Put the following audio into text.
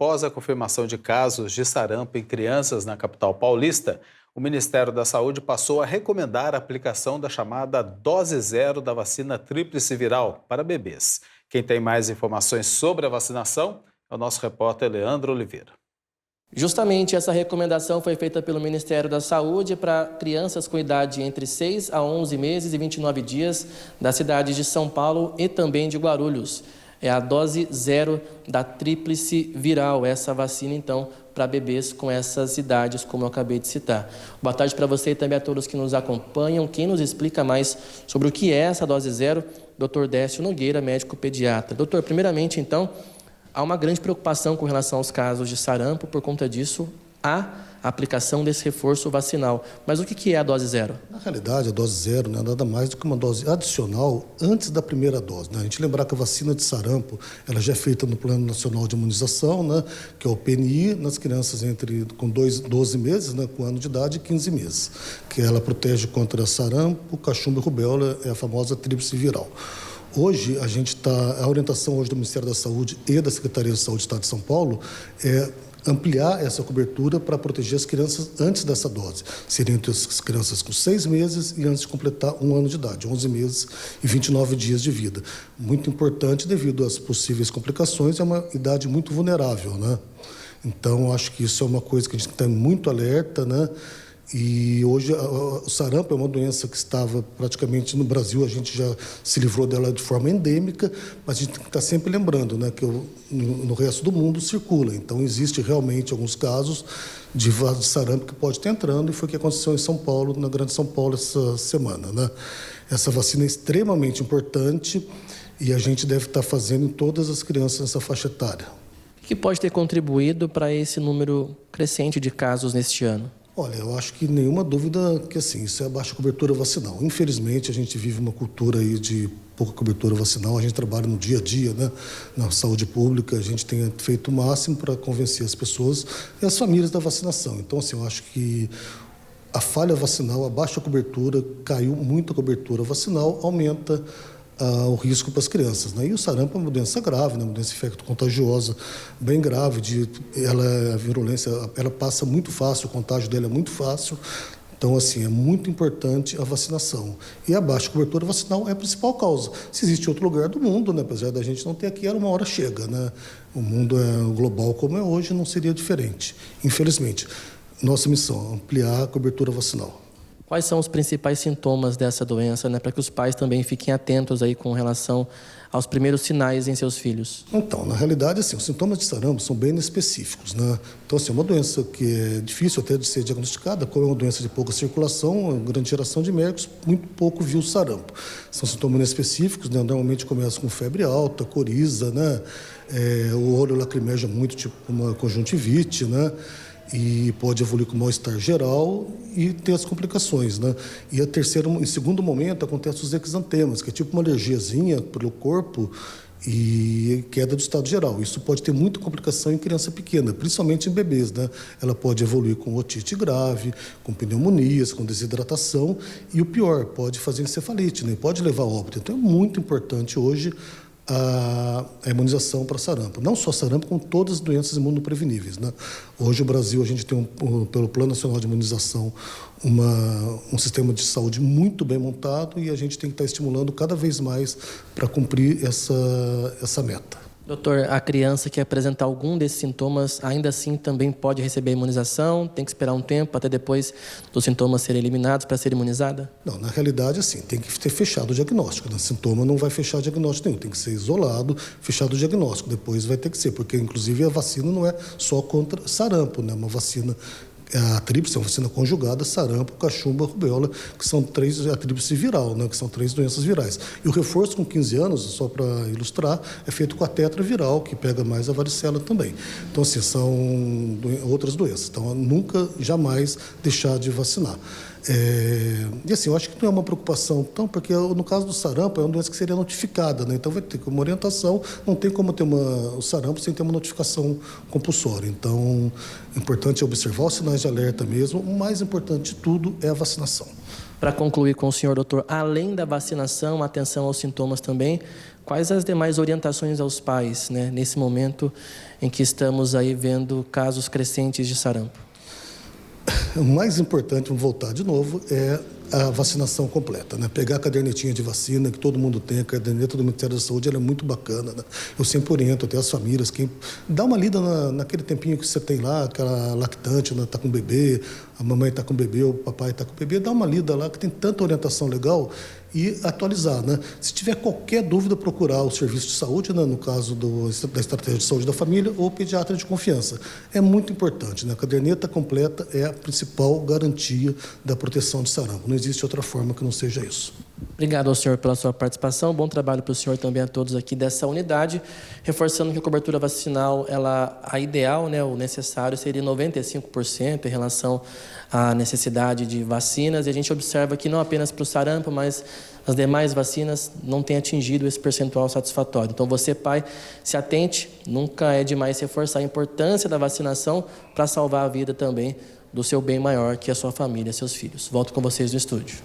após a confirmação de casos de sarampo em crianças na capital paulista, o Ministério da Saúde passou a recomendar a aplicação da chamada dose zero da vacina tríplice viral para bebês. Quem tem mais informações sobre a vacinação é o nosso repórter Leandro Oliveira. Justamente essa recomendação foi feita pelo Ministério da Saúde para crianças com idade entre 6 a 11 meses e 29 dias da cidade de São Paulo e também de Guarulhos. É a dose zero da tríplice viral, essa vacina, então, para bebês com essas idades, como eu acabei de citar. Boa tarde para você e também a todos que nos acompanham. Quem nos explica mais sobre o que é essa dose zero? Dr. Décio Nogueira, médico pediatra. Doutor, primeiramente, então, há uma grande preocupação com relação aos casos de sarampo. Por conta disso, há a aplicação desse reforço vacinal. Mas o que é a dose zero? Na realidade, a dose zero não é nada mais do que uma dose adicional antes da primeira dose, né? A gente lembrar que a vacina de sarampo ela já é feita no Plano Nacional de Imunização, né? Que é o PNI, nas crianças com 12 meses, né? Com ano de idade e 15 meses. Que ela protege contra sarampo, cachumba e rubéola, é a famosa tríplice viral. Hoje, a orientação hoje do Ministério da Saúde e da Secretaria de Saúde do Estado de São Paulo é ampliar essa cobertura para proteger as crianças antes dessa dose. Seriam entre as crianças com 6 meses e antes de completar 1 ano de idade, 11 meses e 29 dias de vida. Muito importante devido às possíveis complicações, é uma idade muito vulnerável, né? Então, acho que isso é uma coisa que a gente tem muito alerta, né? E hoje o sarampo é uma doença que estava praticamente no Brasil, a gente já se livrou dela de forma endêmica, mas a gente tem que estar sempre lembrando, né, que no resto do mundo circula. Então existe realmente alguns casos de sarampo que pode estar entrando, e foi o que aconteceu em São Paulo, na Grande São Paulo, essa semana, né? Essa vacina é extremamente importante e a gente deve estar fazendo em todas as crianças nessa faixa etária. O que pode ter contribuído para esse número crescente de casos neste ano? Olha, eu acho que nenhuma dúvida que assim, isso é a baixa cobertura vacinal. Infelizmente, a gente vive uma cultura aí de pouca cobertura vacinal, a gente trabalha no dia a dia, né, na saúde pública, a gente tem feito o máximo para convencer as pessoas e as famílias da vacinação. Então, assim, eu acho que a falha vacinal, a baixa cobertura, caiu muito a cobertura vacinal, aumenta o risco para as crianças, né? E o sarampo é uma doença grave, né? Uma doença infecto-contagiosa bem grave, a virulência, ela passa muito fácil, o contágio dela é muito fácil. Então, assim, é muito importante a vacinação. E a baixa cobertura vacinal é a principal causa. Se existe outro lugar do mundo, né? Apesar da gente não ter aqui, uma hora chega, né? O mundo é global como é hoje, não seria diferente. Infelizmente, nossa missão é ampliar a cobertura vacinal. Quais são os principais sintomas dessa doença, né, para que os pais também fiquem atentos aí com relação aos primeiros sinais em seus filhos? Então, na realidade, assim, os sintomas de sarampo são bem específicos, né? Então, assim, é uma doença que é difícil até de ser diagnosticada, como é uma doença de pouca circulação, grande geração de médicos, muito pouco viu sarampo. São sintomas específicos, né? Normalmente começam com febre alta, coriza, né? O olho lacrimeja muito, tipo uma conjuntivite, né? E pode evoluir com mal-estar geral e ter as complicações, né? E em segundo momento, acontecem os exantemas, que é tipo uma alergiazinha pelo corpo e queda do estado geral. Isso pode ter muita complicação em criança pequena, principalmente em bebês, né? Ela pode evoluir com otite grave, com pneumonias, com desidratação e o pior, pode fazer encefalite, né? Pode levar a óbito. Então é muito importante hoje a imunização para sarampo. Não só sarampo, como todas as doenças imunopreveníveis, né? Hoje, no Brasil, a gente tem, pelo Plano Nacional de Imunização, um sistema de saúde muito bem montado e a gente tem que estar estimulando cada vez mais para cumprir essa meta. Doutor, a criança que apresentar algum desses sintomas, ainda assim também pode receber imunização? Tem que esperar um tempo até depois dos sintomas serem eliminados para ser imunizada? Não, na realidade, assim, tem que ter fechado o diagnóstico, né? Sintoma não vai fechar o diagnóstico nenhum, tem que ser isolado, fechado o diagnóstico. Depois vai ter que ser, porque inclusive a vacina não é só contra sarampo, né? Uma vacina, a tríplice é uma vacina conjugada, sarampo, cachumba, rubéola, que são a tríplice viral, né? Que são 3 doenças virais. E o reforço com 15 anos, só para ilustrar, é feito com a tetraviral, que pega mais a varicela também. Então, assim, são outras doenças. Então, nunca, jamais deixar de vacinar. E assim, eu acho que não é uma preocupação tão, porque no caso do sarampo é uma doença que seria notificada, né? Então vai ter uma orientação, não tem como ter o sarampo sem ter uma notificação compulsória. Então, o importante é observar os sinais de alerta mesmo, o mais importante de tudo é a vacinação. Para concluir com o senhor, doutor, além da vacinação, atenção aos sintomas também, quais as demais orientações aos pais, né, nesse momento em que estamos aí vendo casos crescentes de sarampo? O mais importante, vamos voltar de novo, é a vacinação completa, né? Pegar a cadernetinha de vacina, que todo mundo tem, a caderneta do Ministério da Saúde, ela é muito bacana, né? Eu sempre oriento até as famílias, quem dá uma lida naquele tempinho que você tem lá, aquela lactante, né, tá com o bebê, a mamãe está com o bebê, o papai está com o bebê, dá uma lida lá, que tem tanta orientação legal, e atualizar, né? Se tiver qualquer dúvida, procurar o serviço de saúde, né, no caso da estratégia de saúde da família, ou o pediatra de confiança. É muito importante, né? A caderneta completa é a principal garantia da proteção de sarampo. Não existe outra forma que não seja isso. Obrigado ao senhor pela sua participação. Bom trabalho para o senhor também, a todos aqui dessa unidade. Reforçando que a cobertura vacinal, a ideal, né, o necessário seria 95% em relação à necessidade de vacinas. E a gente observa que não apenas para o sarampo, mas as demais vacinas não têm atingido esse percentual satisfatório. Então, você, pai, se atente. Nunca é demais reforçar a importância da vacinação para salvar a vida também do seu bem maior, que é a sua família, seus filhos. Volto com vocês no estúdio.